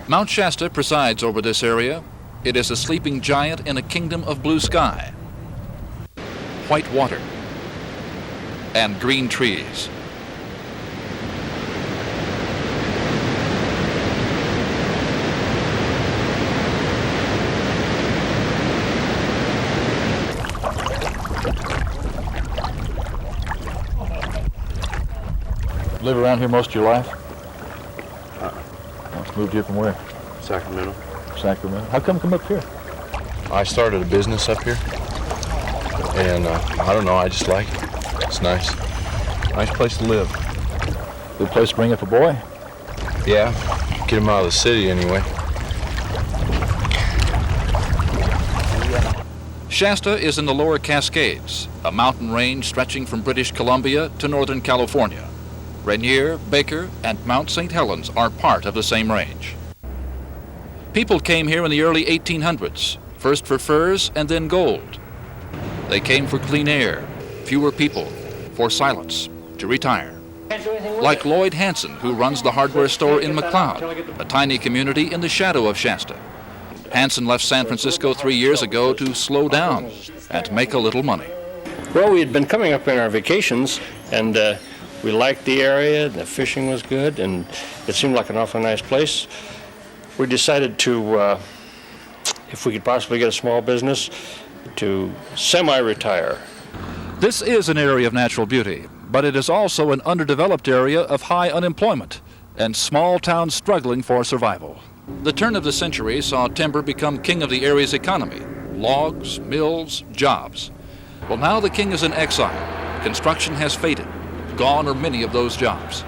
Mount Shasta presides over this area. It is a sleeping giant in a kingdom of blue sky, white water, and green trees. Live around here most of your life? Moved here from where? Sacramento. Sacramento. How come up here? I started a business up here, and I don't know, I just like it. It's nice. Nice place to live. Good place to bring up a boy? Yeah, get him out of the city anyway. Shasta is in the lower Cascades, a mountain range stretching from British Columbia to Northern California. Rainier, Baker, and Mount St. Helens are part of the same range. People came here in the early 1800s, first for furs and then gold. They came for clean air, fewer people, for silence, to retire. Like Lloyd Hansen, who runs the hardware store in McLeod, a tiny community in the shadow of Shasta. Hansen left San Francisco 3 years ago to slow down and make a little money. Well, we had been coming up in our vacations, and we liked the area, the fishing was good, and it seemed like an awfully nice place. We decided to, if we could possibly get a small business, to semi-retire. This is an area of natural beauty, but it is also an underdeveloped area of high unemployment and small towns struggling for survival. The turn of the century saw timber become king of the area's economy. Logs, mills, jobs. Well, now the king is in exile. Construction has faded. Gone are many of those jobs.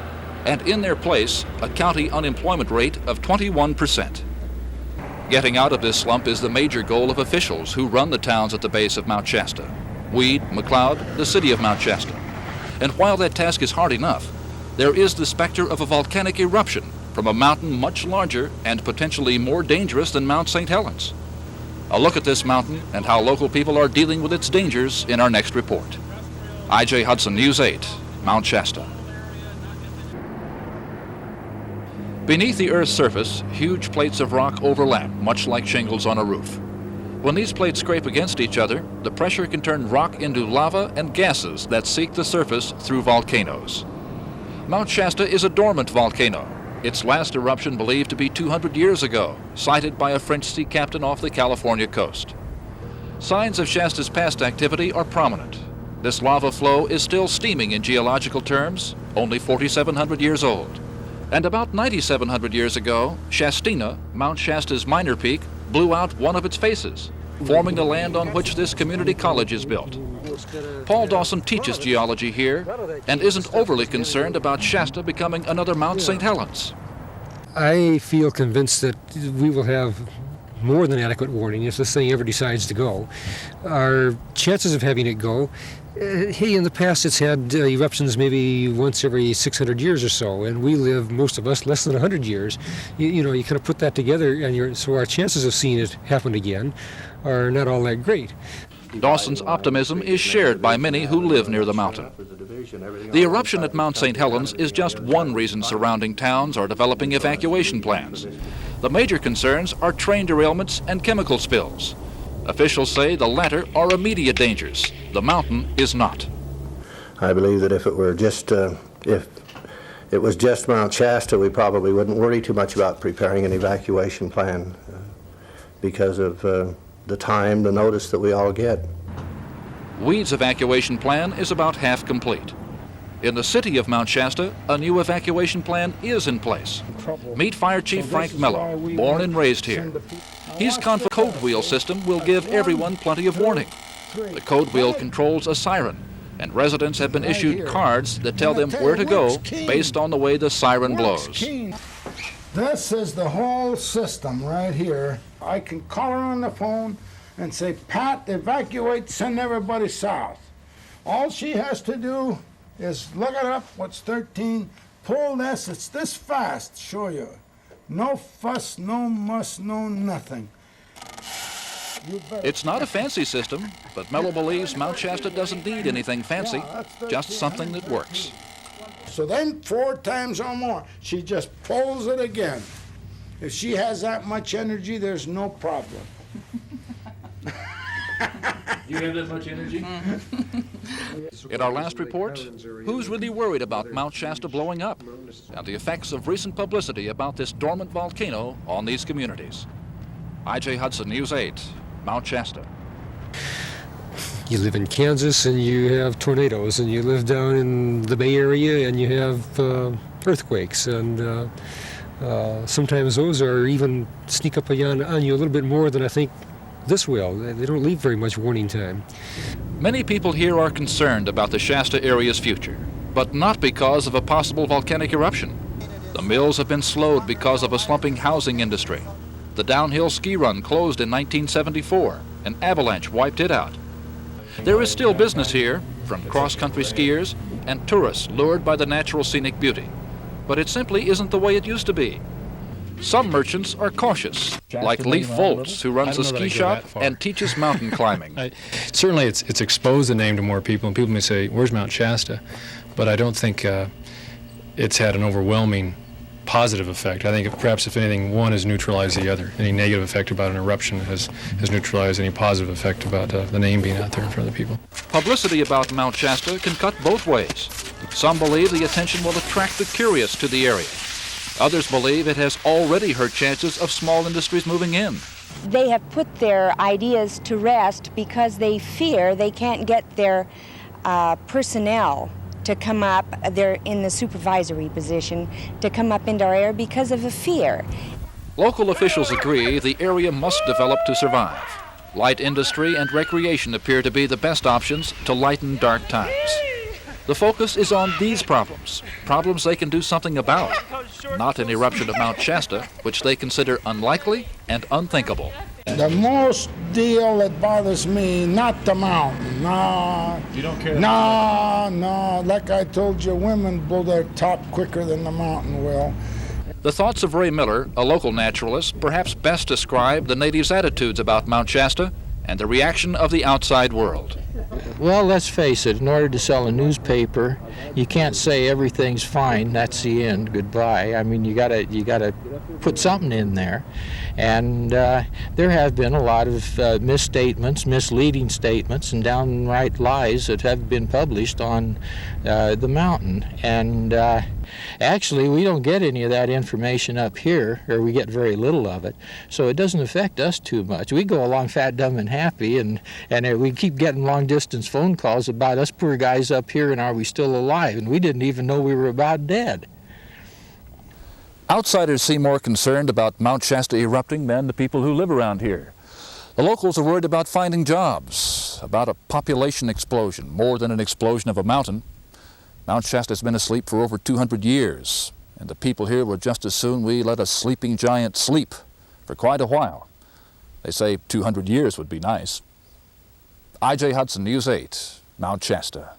And in their place, a county unemployment rate of 21%. Getting out of this slump is the major goal of officials who run the towns at the base of Mount Shasta. Weed, McLeod, the city of Mount Shasta. And while that task is hard enough, there is the specter of a volcanic eruption from a mountain much larger and potentially more dangerous than Mount St. Helens. A look at this mountain and how local people are dealing with its dangers in our next report. I.J. Hudson, News 8, Mount Shasta. Beneath the Earth's surface, huge plates of rock overlap, much like shingles on a roof. When these plates scrape against each other, the pressure can turn rock into lava and gases that seek the surface through volcanoes. Mount Shasta is a dormant volcano, its last eruption believed to be 200 years ago, cited by a French sea captain off the California coast. Signs of Shasta's past activity are prominent. This lava flow is still steaming in geological terms, only 4,700 years old. And about 9,700 years ago, Shastina, Mount Shasta's minor peak, blew out one of its faces, forming the land on which this community college is built. Paul Dawson teaches geology here and isn't overly concerned about Shasta becoming another Mount St. Helens. I feel convinced that we will have more than adequate warning if this thing ever decides to go. Our chances of having it go, in the past it's had eruptions maybe once every 600 years or so, and we live, most of us, less than 100 years. You kind of put that together, and so our chances of seeing it happen again are not all that great. Dawson's optimism is shared by many who live near the mountain. The eruption at Mount St. Helens is just one reason surrounding towns are developing evacuation plans. The major concerns are train derailments and chemical spills. Officials say the latter are immediate dangers. The mountain is not. I believe that if it were just, if it was just Mount Shasta, we probably wouldn't worry too much about preparing an evacuation plan because of the time, the notice that we all get. Weed's evacuation plan is about half complete. In the city of Mount Shasta, a new evacuation plan is in place. Meet Fire Chief Frank Mello, born and raised here. He's confident the code wheel system will give everyone plenty of warning. The code wheel controls a siren, and residents have been issued cards that tell them where to go based on the way the siren blows. This is the whole system right here. I can call her on the phone and say, Pat, evacuate, send everybody south. All she has to do is look it up, what's 13, pull this, it's this fast, show you. No fuss, no muss, no nothing. It's not a fancy system, but Mello believes Mount Shasta doesn't need anything fancy, just something that works. So then 4 times or more, she just pulls it again. If she has that much energy, there's no problem. You have that much energy? In our last report, who's really worried about Mount Shasta blowing up and the effects of recent publicity about this dormant volcano on these communities? I.J. Hudson, News 8, Mount Shasta. You live in Kansas and you have tornadoes, and you live down in the Bay Area and you have earthquakes, and sometimes those are even sneak up on you a little bit more than I think this will. They don't leave very much warning time. Many people here are concerned about the Shasta area's future, but not because of a possible volcanic eruption. The mills have been slowed because of a slumping housing industry. The downhill ski run closed in 1974. An avalanche wiped it out. There is still business here, from cross-country skiers and tourists lured by the natural scenic beauty. But it simply isn't the way it used to be. Some merchants are cautious, like Leif Volz, who runs a ski shop and teaches mountain climbing. Certainly it's exposed the name to more people, and people may say, where's Mount Shasta? But I don't think it's had an overwhelming positive effect. I think perhaps if anything, one has neutralized the other. Any negative effect about an eruption has neutralized any positive effect about the name being out there in front of the people. Publicity about Mount Shasta can cut both ways. Some believe the attention will attract the curious to the area. Others believe it has already hurt chances of small industries moving in. They have put their ideas to rest because they fear they can't get their personnel to come up. They're in the supervisory position to come up into our area because of a fear. Local officials agree the area must develop to survive. Light industry and recreation appear to be the best options to lighten dark times. The focus is on these problems they can do something about, not an eruption of Mount Shasta, which they consider unlikely and unthinkable. The most deal that bothers me, not the mountain. No. You don't care? No. Like I told you, women blow their top quicker than the mountain will. The thoughts of Ray Miller, a local naturalist, perhaps best describe the natives' attitudes about Mount Shasta and the reaction of the outside world. Well, let's face it, in order to sell a newspaper, you can't say everything's fine, that's the end, goodbye. I mean, you gotta put something in there. And there have been a lot of misstatements, misleading statements, and downright lies that have been published on the mountain. And actually, we don't get any of that information up here, or we get very little of it. So it doesn't affect us too much. We go along fat, dumb, and happy, and we keep getting long-distance phone calls about us poor guys up here and are we still alive, and we didn't even know we were about dead. Outsiders seem more concerned about Mount Shasta erupting than the people who live around here. The locals are worried about finding jobs, about a population explosion, more than an explosion of a mountain. Mount Shasta has been asleep for over 200 years, and the people here would just as soon we let a sleeping giant sleep for quite a while. They say 200 years would be nice. I.J. Hudson, News 8, Mount Shasta.